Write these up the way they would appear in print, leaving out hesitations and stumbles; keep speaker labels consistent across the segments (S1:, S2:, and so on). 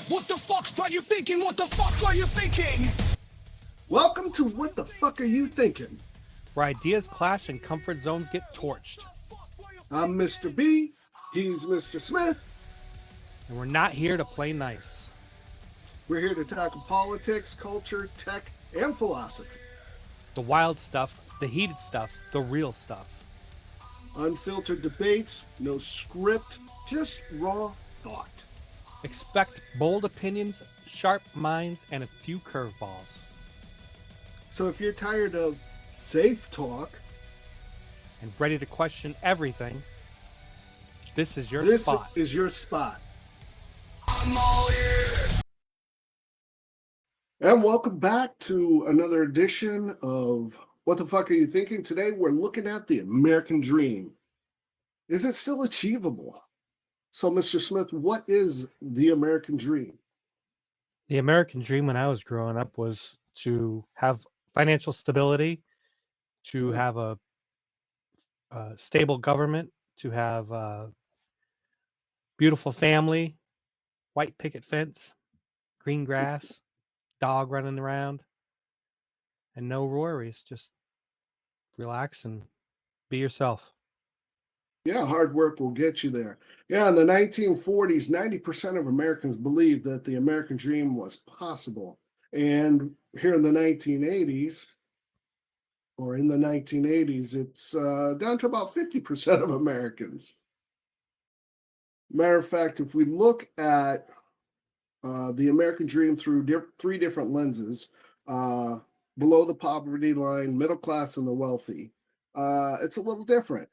S1: What the fuck are you thinking? What the fuck are you thinking?
S2: Welcome to What the Fuck Are You Thinking?
S3: Where ideas clash and comfort zones get torched.
S2: I'm Mr. B, he's Mr. Smith.
S3: And we're not here to play nice.
S2: We're here to tackle politics, culture, tech, and philosophy.
S3: The wild stuff, the heated stuff, the real stuff.
S2: Unfiltered debates, no script, just raw thought.
S3: Expect bold opinions, sharp minds, and a few curveballs.
S2: So if you're tired of safe talk
S3: and ready to question everything, this is your
S2: this
S3: spot.
S2: is your spot.
S1: I'm all ears.
S2: And welcome back to another edition of What the Fuck Are You Thinking? Today we're looking at the American dream. Is it still achievable? So, Mr. Smith, what is the American dream?
S3: The American dream when I was growing up was to have financial stability, to have a stable government, to have a beautiful family, white picket fence, green grass, dog running around, and no worries. Just relax and be yourself.
S2: Yeah, hard work will get you there. Yeah, in the 1940s, 90% of Americans believed that the American dream was possible. And here in the 1980s, it's down to about 50% of Americans. Matter of fact, if we look at the American dream through three different lenses, below the poverty line, middle class, and the wealthy, it's a little different.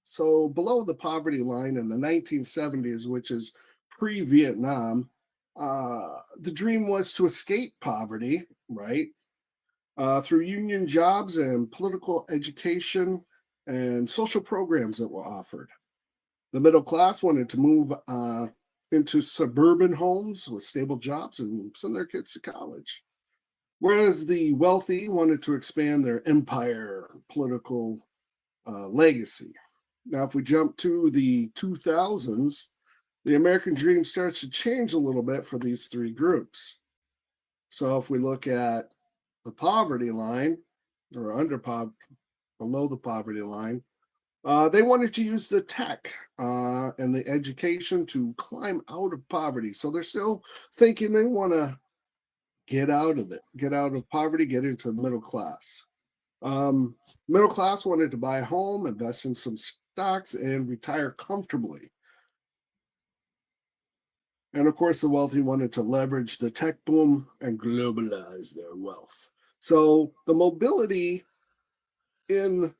S2: So below the poverty line in the 1970s, which is pre-Vietnam, the dream was to escape poverty, right? Through union jobs and political education and social programs that were offered. The middle class wanted to move into suburban homes with stable jobs and send their kids to college. Whereas the wealthy wanted to expand their empire political legacy. Now, if we jump to the 2000s, the American dream starts to change a little bit for these three groups. So if we look at the poverty line, or below the poverty line, they wanted to use the tech and the education to climb out of poverty. So they're still thinking they want to get out of poverty, get into the middle class. Middle class wanted to buy a home, invest in some stocks, and retire comfortably. And of course, the wealthy wanted to leverage the tech boom and globalize their wealth. So the mobility in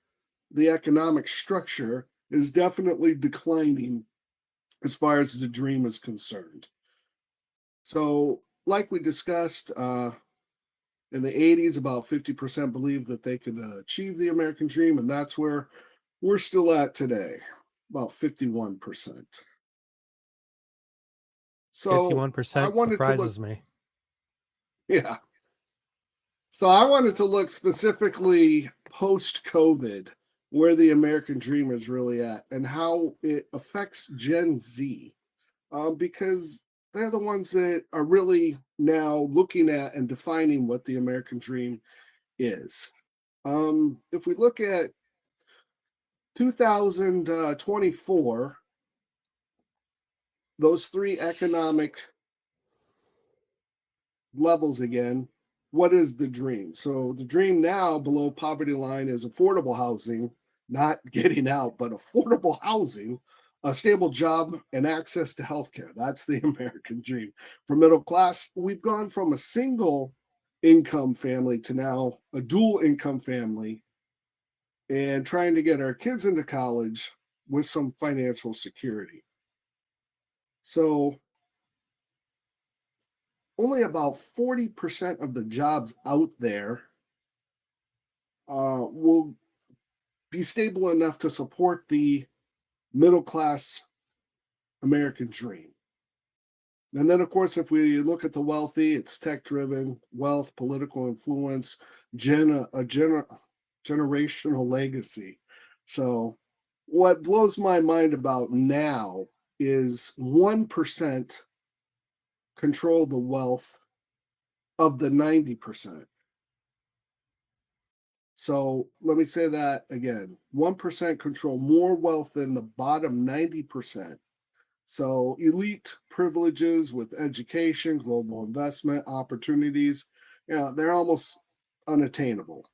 S2: the economic structure is definitely declining as far as the dream is concerned. So, like we discussed, in the 80s, about 50% believed that they could achieve the American dream, and that's where we're still at today, about 51%. So I
S3: 51%
S2: wanted to look,
S3: surprises me.
S2: yeah. So I wanted to look specifically post-COVID, where the American dream is really at and how it affects Gen Z, because they're the ones that are really now looking at and defining what the American dream is. If we look at 2024, those three economic levels again, what is the dream? So the dream now below poverty line is affordable housing, not getting out, but affordable housing, a stable job, and access to healthcare. That's the American dream. For middle class, we've gone from a single income family to now a dual income family and trying to get our kids into college with some financial security. So only about 40% of the jobs out there will be stable enough to support the middle class American dream. And then, of course, if we look at the wealthy, it's tech driven, wealth, political influence, generational legacy. So, what blows my mind about now is 1% control the wealth of the 90%. So let me say that again. 1% control more wealth than the bottom 90%. So elite privileges with education, global investment opportunities, they're almost unattainable.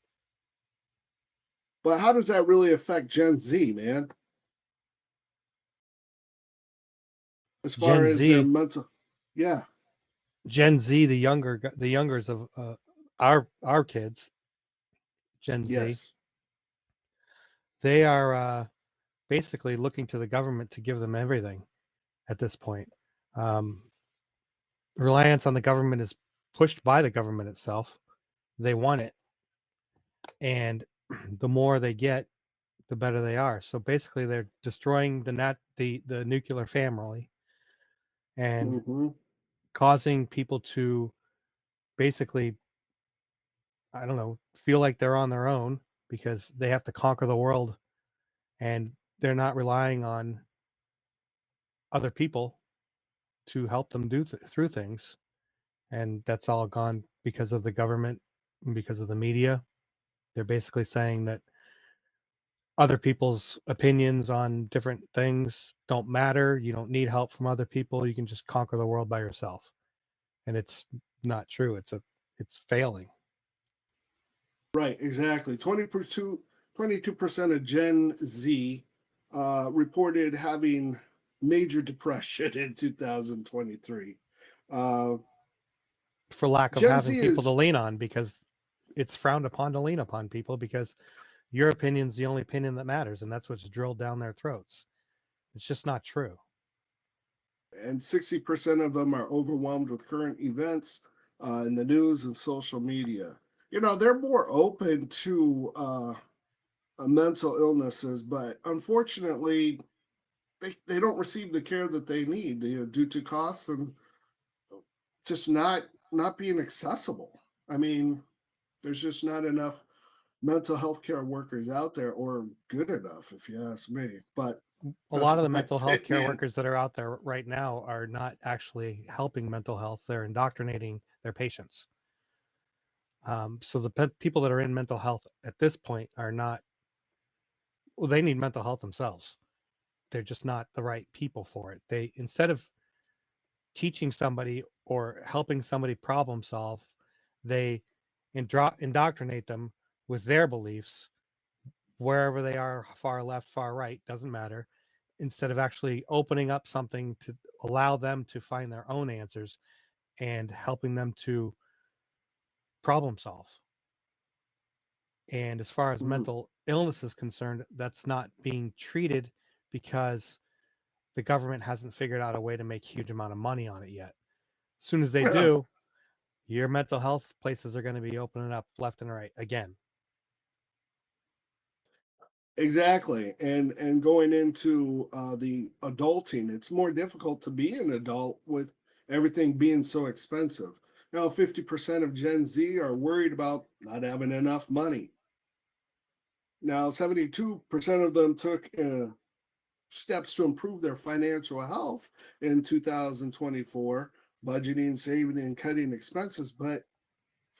S2: But how does that really affect Gen Z, man? As far
S3: Gen
S2: as their
S3: Z,
S2: mental, yeah,
S3: Gen Z, the youngers of our kids, Gen Z,
S2: yes.
S3: they are basically looking to the government to give them everything at this point. Um, Reliance on the government is pushed by the government itself. They want it, and the more they get, the better they are. So basically, they're destroying the nuclear family and
S2: Hmm.
S3: causing people to basically, I don't know, feel like they're on their own because they have to conquer the world and they're not relying on other people to help them through things. And that's all gone because of the government and because of the media. They're basically saying that other people's opinions on different things don't matter. You don't need help from other people. You can just conquer the world by yourself. And it's not true. It's failing.
S2: Right, exactly. 22% of Gen Z reported having major depression in 2023. Uh,
S3: For lack of
S2: Gen Z
S3: having people to
S2: is
S3: lean on because it's frowned upon to lean upon people because your opinion's the only opinion that matters, and that's what's drilled down their throats. It's just not true.
S2: and 60% of them are overwhelmed with current events in the news and social media. They're more open to mental illnesses, but unfortunately, they don't receive the care that they need, due to costs and just not being accessible. I mean, there's just not enough mental health care workers out there, or good enough, if you ask me. But
S3: A lot
S2: that's
S3: of the
S2: my
S3: mental health care
S2: opinion.
S3: workers that are out there right now are not actually helping mental health. They're indoctrinating their patients. So the people that are in mental health at this point are not, well, they need mental health themselves. They're just not the right people for it. They, instead of teaching somebody or helping somebody problem solve, they indoctrinate them with their beliefs wherever they are, far left, far right, doesn't matter, instead of actually opening up something to allow them to find their own answers and helping them to problem solve. And as far as
S2: Mm,
S3: mental illness is concerned, that's not being treated because the government hasn't figured out a way to make huge amount of money on it yet. As soon as they
S2: yeah,
S3: do, your mental health places are going to be opening up left and right again.
S2: exactly. And going into the adulting, it's more difficult to be an adult with everything being so expensive. Now, 50% of Gen Z are worried about not having enough money. Now, 72% of them took steps to improve their financial health in 2024, budgeting, saving, and cutting expenses. But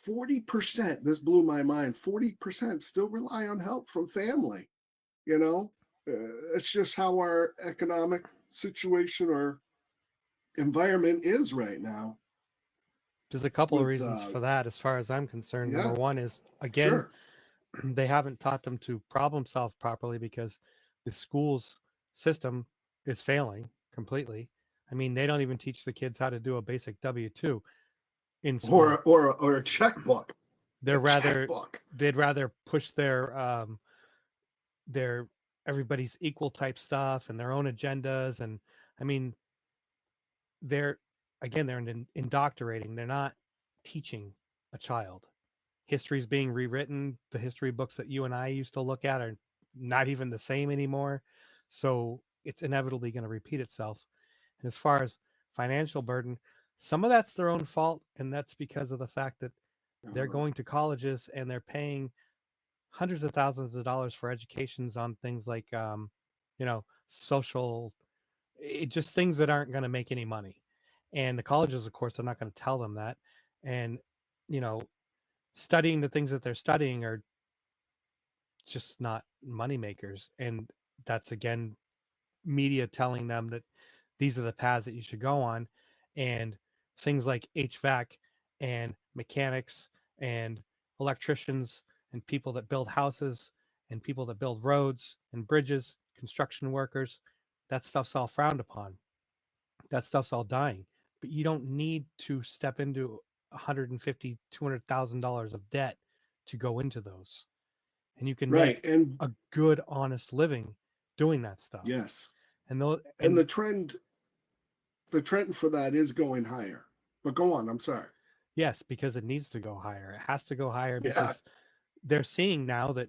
S2: 40%, this blew my mind, 40% still rely on help from family. You know, it's just how our economic situation or environment is right now.
S3: There's a couple of
S2: With,
S3: reasons for that, as far as I'm concerned. Number
S2: yeah,
S3: one is, again,
S2: sure.
S3: they haven't taught them to problem solve properly because the school's system is failing completely. I mean, they don't even teach the kids how to do a basic W-2 in school.
S2: Or a checkbook, a
S3: They're rather
S2: checkbook.
S3: they'd rather push their everybody's equal type stuff and their own agendas. And I mean, they're again they're indoctrinating. They're not teaching a child. History is being rewritten. The history books that you and I used to look at are not even the same anymore. So it's inevitably going to repeat itself. And as far as financial burden, some of that's their own fault, and that's because of the fact that they're
S2: Uh,
S3: going to colleges and they're paying hundreds of thousands of dollars for educations on things like, social, just things that aren't going to make any money. And the colleges, of course, are not going to tell them that. And, you know, studying the things that they're studying are just not money makers. And that's, again, media telling them that these are the paths that you should go on. And things like HVAC and mechanics and electricians and people that build houses and people that build roads and bridges, construction workers, that stuff's all frowned upon. That stuff's all dying. But you don't need to step into 150, $200,000 of debt to go into those. And you can
S2: Right.
S3: make
S2: And
S3: a good, honest living doing that stuff.
S2: yes.
S3: And those,
S2: And
S3: and
S2: the trend for that is going higher. But go on, I'm sorry.
S3: yes, because it needs to go higher. It has to go higher
S2: Yeah.
S3: because they're seeing now that,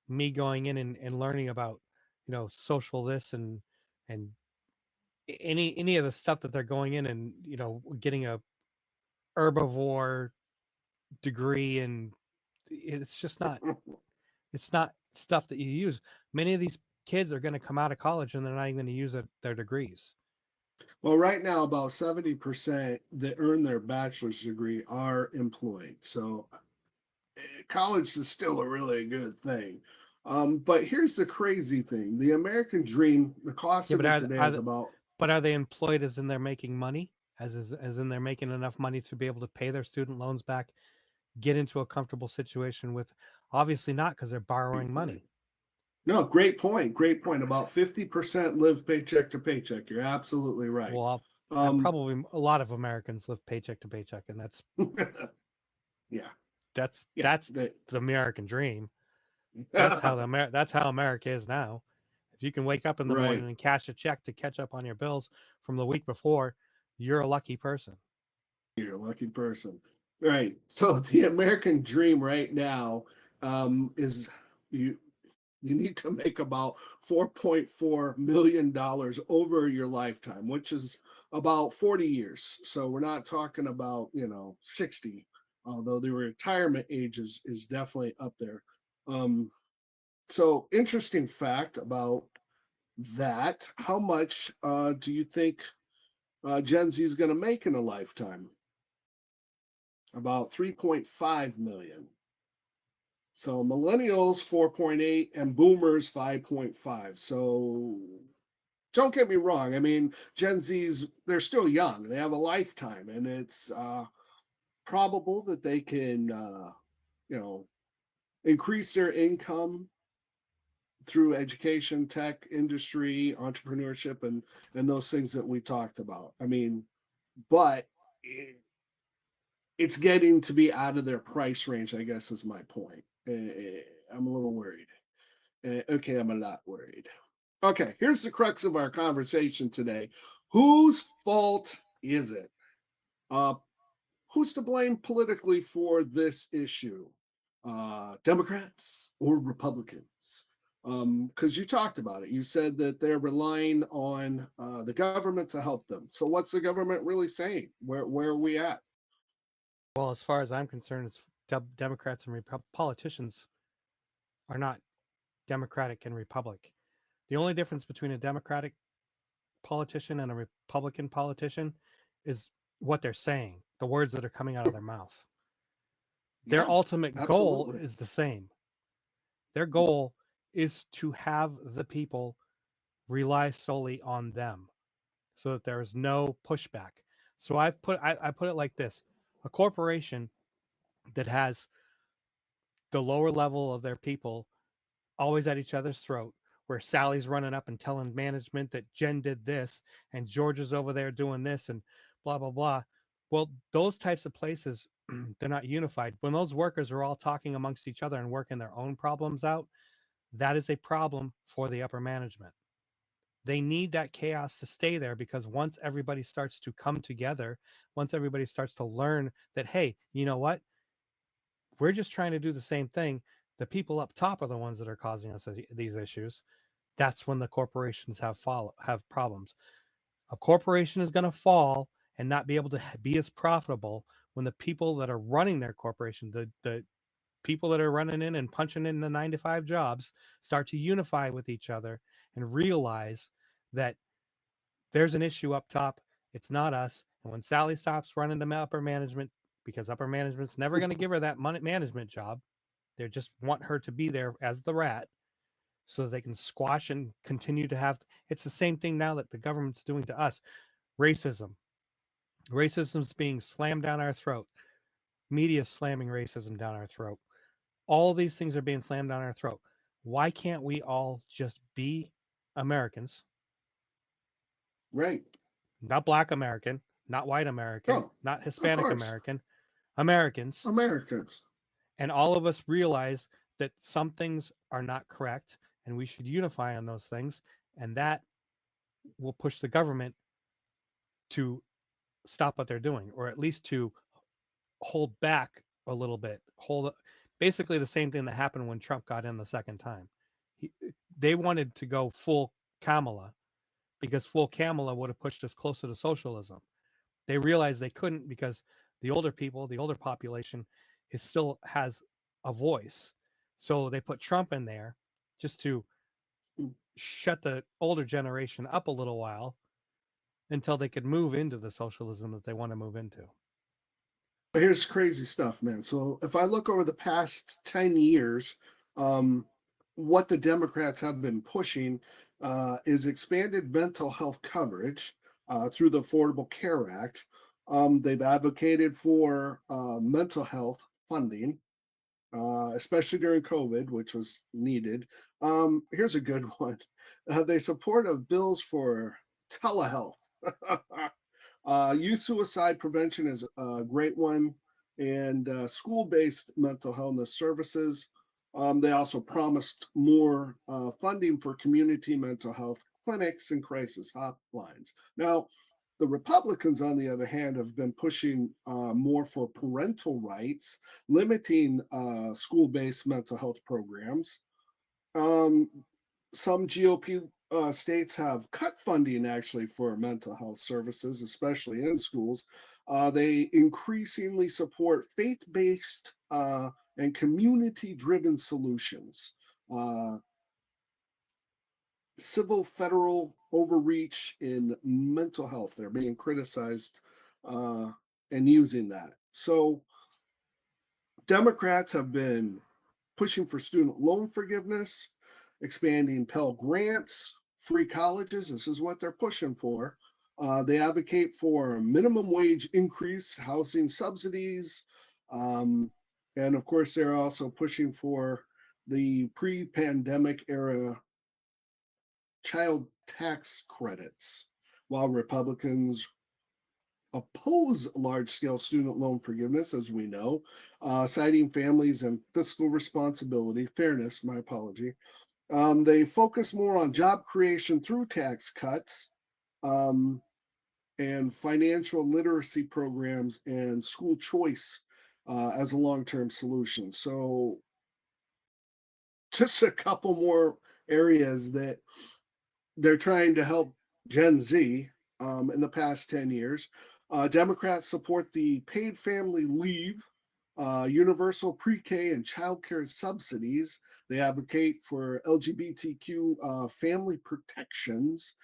S3: me going in and learning about, social this and any of the stuff that they're going in and, getting a herbivore degree, and it's just not, it's not stuff that you use. Many of these kids are going to come out of college and they're not even going to use their degrees.
S2: Well, right now, about 70% that earn their bachelor's degree are employed. So college is still a really good thing. But here's the crazy thing: the American dream, the cost
S3: Yeah,
S2: of
S3: but
S2: it today
S3: are
S2: is about
S3: but are they employed as in they're making money? As in they're making enough money to be able to pay their student loans back, get into a comfortable situation with, obviously not, because they're borrowing
S2: great point.
S3: money.
S2: No, great point. Great point. About 50% live paycheck to paycheck. You're absolutely right.
S3: Well,
S2: Um,
S3: probably a lot of Americans live paycheck to paycheck, and that's
S2: yeah,
S3: that's
S2: yeah,
S3: that's the American dream. That's how America is now. If you can wake up in the
S2: right.
S3: morning and cash a check to catch up on your bills from the week before, you're a lucky person.
S2: You're a lucky person. Right. So the American dream right now is you you need to make about $4.4 million over your lifetime, which is about 40 years. So we're not talking about, 60, although the retirement age is definitely up there. Um, so interesting fact about that. How much do you think Gen Z is going to make in a lifetime? About 3.5 million. So millennials 4.8 and boomers 5.5. So don't get me wrong. I mean, Gen Z's, they're still young. They have a lifetime, and it's probable that they can, you know, increase their income through education, tech industry, entrepreneurship, and those things that we talked about. I mean, but it's getting to be out of their price range, I guess is my point. I'm a little worried. Okay, I'm a lot worried. Okay, here's the crux of our conversation today. Whose fault is it? Uh, who's to blame politically for this issue? Democrats or Republicans? Because you talked about it. You said that they're relying on the government to help them. So what's the government really saying? Where are we at?
S3: Well, as far as I'm concerned, it's Democrats and politicians are not Democratic and Republic. The only difference between a Democratic politician and a Republican politician is what they're saying, the words that are coming out of their mouth. Their
S2: Yeah,
S3: ultimate goal
S2: absolutely.
S3: is the same. Their goal is to have the people rely solely on them so that there is no pushback. So I put it like this: a corporation that has the lower level of their people always at each other's throat, where Sally's running up and telling management that Jen did this and George is over there doing this and blah blah blah. Well, those types of places, they're not unified. When those workers are all talking amongst each other and working their own problems out, that is a problem for the upper management. They need that chaos to stay there, because once everybody starts to come together, once everybody starts to learn that, hey, you know what? We're just trying to do the same thing. The people up top are the ones that are causing us these issues. That's when the corporations have problems. A corporation is going to fall and not be able to be as profitable when the people that are running their corporation, the people that are running in and punching in the 9 to 5 jobs, start to unify with each other and realize that there's an issue up top It's not us. And when Sally stops running to upper management, because upper management's never going to give her that management job, they just want her to be there as the rat so they can squash and continue to have. It's the same thing now that the government's doing to us. Racism. Racism's being slammed down our throat. Media slamming racism down our throat. All these things are being slammed down our throat. Why can't we all just be Americans?
S2: Right.
S3: Not Black American, not white American,
S2: Oh,
S3: not
S2: of
S3: Hispanic
S2: course.
S3: American, Americans.
S2: Americans.
S3: And all of us realize that some things are not correct and we should unify on those things. And that will push the government to stop what they're doing, or at least to hold back a little bit. Hold basically the same thing that happened when Trump got in the second time. He, they wanted to go full Kamala because full Kamala would have pushed us closer to socialism. They realized they couldn't because the older people, the older population, is still has a voice. So they put Trump in there just to shut the older generation up a little while until they could move into the socialism that they want to move into.
S2: But here's crazy stuff, man. So if I look over the past 10 years, um, what the Democrats have been pushing is expanded mental health coverage through the Affordable Care Act. They've advocated for mental health funding, especially during COVID, which was needed. Here's a good one. They support of bills for telehealth. Youth suicide prevention is a great one, and school based mental health services. They also promised more funding for community mental health clinics and crisis hotlines. Now, the Republicans, on the other hand, have been pushing more for parental rights, limiting school based mental health programs. Um, some GOP states have cut funding actually for mental health services, especially in schools. They increasingly support faith based and community driven solutions. Uh, Civil federal overreach in mental health, they're being criticized and using that. So, Democrats have been pushing for student loan forgiveness, expanding Pell Grants, free colleges. This is what they're pushing for. They advocate for minimum wage increase, housing subsidies, and of course, they're also pushing for the pre pandemic era child tax credits, while Republicans oppose large scale student loan forgiveness, as we know, citing families and fiscal responsibility, fairness, my apology. They focus more on job creation through tax cuts um, and financial literacy programs and school choice as a long term solution. So, just a couple more areas that they're trying to help Gen Z in the past 10 years. Democrats support the paid family leave, universal pre K and childcare subsidies. They advocate for LGBTQ family protections,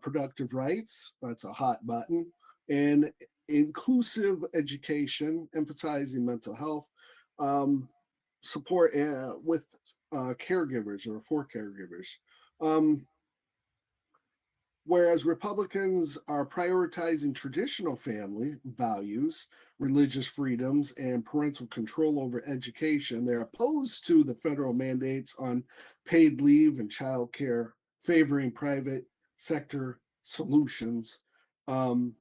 S2: productive rights. That's a hot button. And inclusive education, emphasizing mental health. Support with caregivers or for caregivers. Um, Whereas Republicans are prioritizing traditional family values, religious freedoms, and parental control over education, they're opposed to the federal mandates on paid leave and childcare, favoring private sector solutions. Um,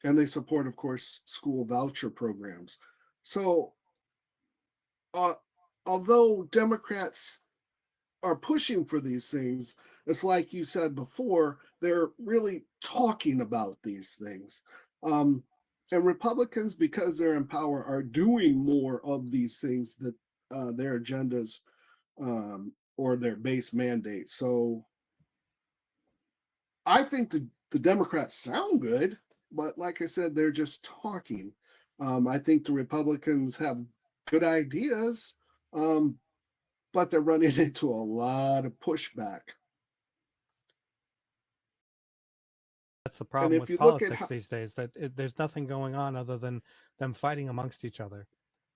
S2: and they support, of course, school voucher programs. So, uh, although Democrats are pushing for these things, it's like you said before, they're really talking about these things. Um, and Republicans, because they're in power, are doing more of these things that their agendas or their base mandates. So I think the Democrats sound good, but like I said, they're just talking. I think the Republicans have good ideas, um, but they're running into a lot of pushback.
S3: That's the
S2: And
S3: problem
S2: if
S3: with
S2: you look at
S3: politics
S2: how,
S3: these days, that there's nothing going on other than them fighting amongst each other.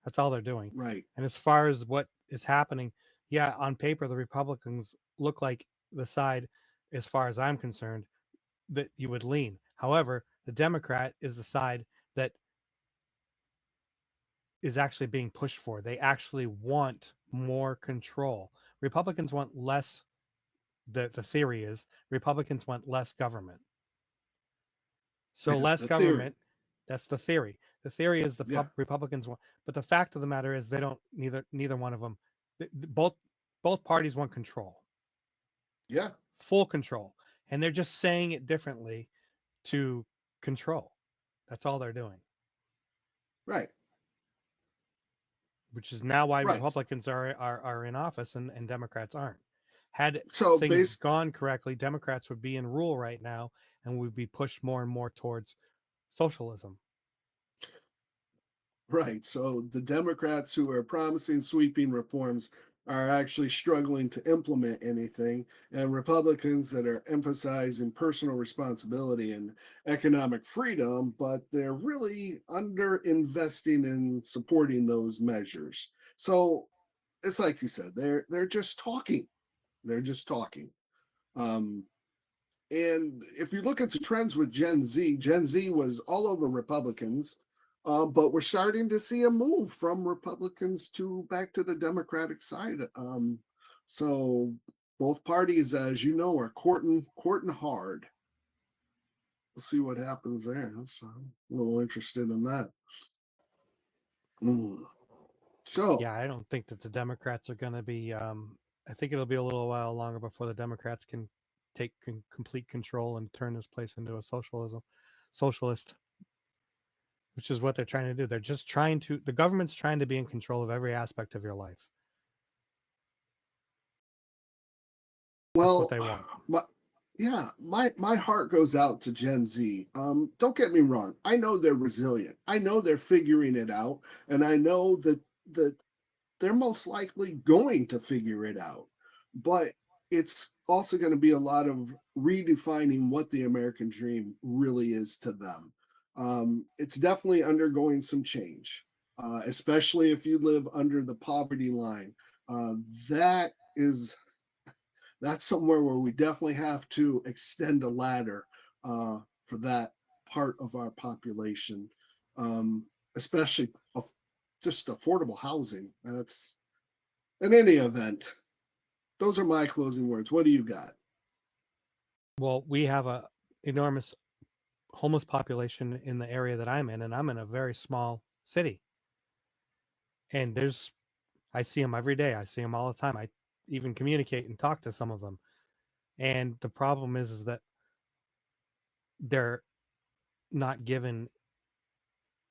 S3: That's all they're doing.
S2: right,
S3: And as far as what is happening, yeah, on paper, the Republicans look like the side, as far as I'm concerned, that you would lean. However, the Democrat is the side that is actually being pushed for. They actually want more control. Republicans want less. The theory is Republicans want less government. So less
S2: the theory.
S3: government. That's the theory. The theory is the
S2: Yeah,
S3: Republicans want, but the fact of the matter is they don't. Neither one of them. Both parties want control,
S2: yeah,
S3: full control, and they're just saying it differently to control. That's all they're doing,
S2: right,
S3: which is now why
S2: right.
S3: Republicans are in office and Democrats aren't. Had
S2: So
S3: things
S2: base
S3: gone correctly, Democrats would be in rule right now and would be pushed more and more towards socialism.
S2: Right. So the Democrats who are promising sweeping reforms are actually struggling to implement anything, and Republicans that are emphasizing personal responsibility and economic freedom, but they're really under investing in supporting those measures. So it's like you said, they're just talking. They're just talking. Um, and if you look at the trends with Gen Z was all over Republicans, but we're starting to see a move from Republicans to back to the Democratic side. So both parties, as you know, are courting hard. We'll see what happens there. So I'm a little interested in that. Mm. So
S3: Yeah, I don't think that the Democrats are going to be. I think it'll be a little while longer before the Democrats can take complete control and turn this place into a socialist, which is what they're trying to do. They're just trying to. The government's trying to be in control of every aspect of your life. That's what
S2: well,
S3: they want.
S2: my yeah, my heart goes out to Gen Z. Don't get me wrong. I know they're resilient. I know they're figuring it out, and I know that they're most likely going to figure it out. But it's also going to be a lot of redefining what the American dream really is to them. It's definitely undergoing some change, especially if you live under the poverty line. That is that's somewhere where we definitely have to extend a ladder for that part of our population, especially just affordable housing. That's in any event. Those are my closing words. What do you got?
S3: Well, we have a enormous homeless population in the area that I'm in, and I'm in a very small city. And I see them every day. I see them all the time. I even communicate and talk to some of them. And the problem is that they're not given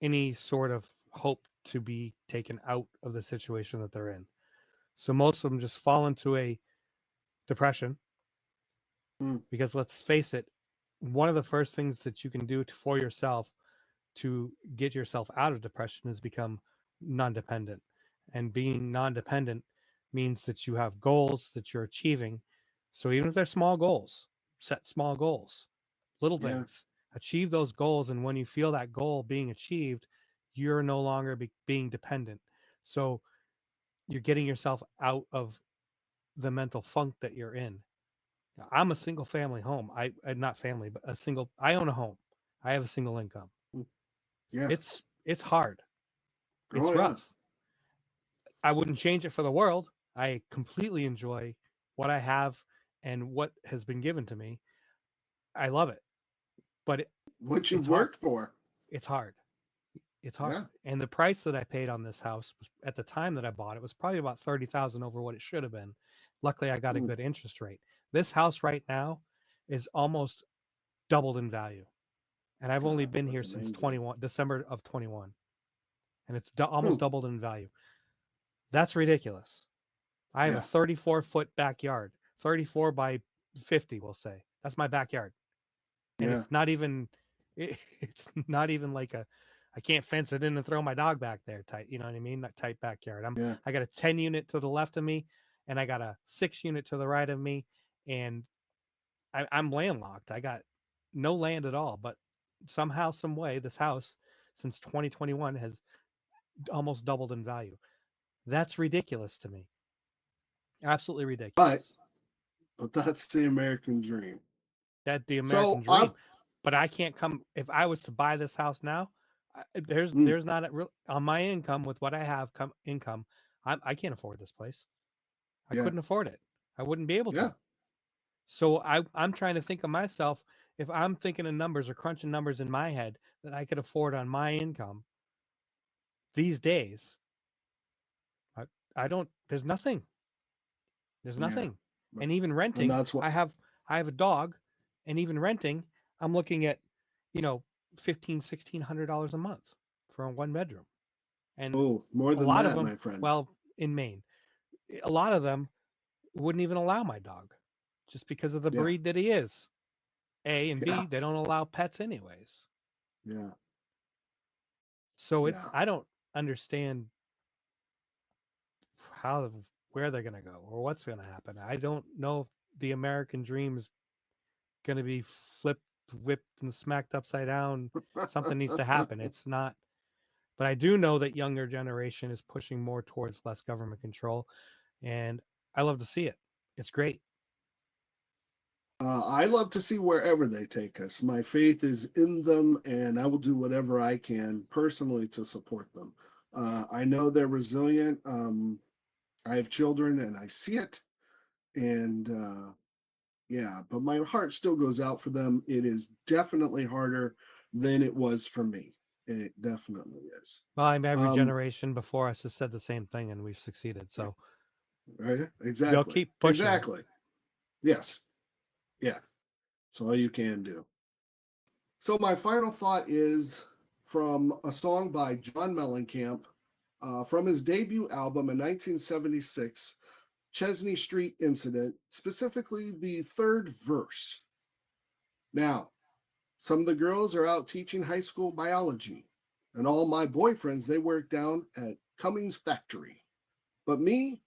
S3: any sort of hope to be taken out of the situation that they're in. So most of them just fall into a depression
S2: Mm,
S3: because let's face it, one of the first things that you can do for yourself to get yourself out of depression is become non-dependent. And being non-dependent means that you have goals that you're achieving. So even if they're small goals, set small goals, little
S2: yeah,
S3: things, achieve those goals. And when you feel that goal being achieved, you're no longer being dependent. So you're getting yourself out of the mental funk that you're in. Now, I'm a single family home. Not family, but I own a home. I have a single income.
S2: mm, yeah.
S3: It's hard.
S2: Oh
S3: It's
S2: yeah,
S3: rough. I wouldn't change it for the world. I completely enjoy what I have and what has been given to me. I love it, but
S2: what
S3: it's
S2: you've
S3: hard.
S2: worked for.
S3: It's hard. It's
S2: Yeah.
S3: hard. And the price that I paid on this house was, at the time that I bought it, was probably about 30,000 over what it should have been. Luckily, I got a
S2: Mm,
S3: good interest rate. This house right now is almost doubled in value, and I've only been here
S2: that's
S3: since
S2: amazing.
S3: 21 December of 21, and it's
S2: Hmm,
S3: almost doubled in value. That's ridiculous. I have a
S2: yeah,
S3: 34-foot backyard, 34 by 50, we'll say. That's my backyard. And
S2: yeah,
S3: it's not even like I can't fence it in and throw my dog back there tight, you know what I mean? That tight backyard.
S2: yeah.
S3: I got a 10 unit to the left of me and I got a 6 unit to the right of me, and I'm landlocked. I got no land at all, but somehow, some way, this house since 2021 has almost doubled in value. That's ridiculous to me. Absolutely
S2: but
S3: ridiculous.
S2: that's the American dream.
S3: That the American
S2: So
S3: dream. But I can't come if I was to buy this house now.
S2: mm,
S3: There's not a real on my income with what I have income. I can't afford this place. I
S2: yeah,
S3: couldn't afford it. I wouldn't be able
S2: yeah,
S3: to. So I'm trying to think of myself if I'm thinking of numbers or crunching numbers in my head that I could afford on my income these days. I, I don't. There's nothing. There's
S2: yeah.
S3: nothing. And even
S2: And
S3: renting,
S2: that's what.
S3: I have a dog, and even renting, I'm looking at, you know, $1,500-$1,600 a month for a one bedroom. And
S2: Oh, more
S3: a
S2: than
S3: lot of
S2: that,
S3: them,
S2: my friend.
S3: well, in Maine, a lot of them wouldn't even allow my dog just because of the
S2: Yeah,
S3: breed that he is. A and
S2: yeah,
S3: B, they don't allow pets anyways.
S2: yeah,
S3: So
S2: yeah.
S3: I don't understand how where they're going to go or what's going to happen. I don't know if the American dream is going to be flipped, whipped, and smacked upside down. Something needs to happen. It's not, but I do know that younger generation is pushing more towards less government control, and I love to see it. It's great.
S2: I love to see wherever they take us. My faith is in them, and I will do whatever I can personally to support them. I know they're resilient. I have children, and I see it. And yeah, but my heart still goes out for them. It is definitely harder than it was for me. It definitely is.
S3: Well, I'm every
S2: Um,
S3: generation before us has said the same thing, and we've succeeded. So
S2: right?
S3: they'll
S2: Exactly.
S3: keep pushing.
S2: Exactly. Yes. Yeah. It's all you can do. So my final thought is from a song by John Mellencamp from his debut album in 1976, Chesney Street Incident, specifically the third verse. Now, some of the girls are out teaching high school biology, and all my boyfriends, they work down at Cummings Factory. But me,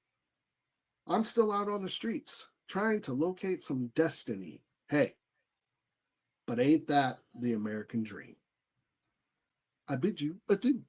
S2: I'm still out on the streets trying to locate some destiny. Hey, but ain't that the American dream? I bid you adieu.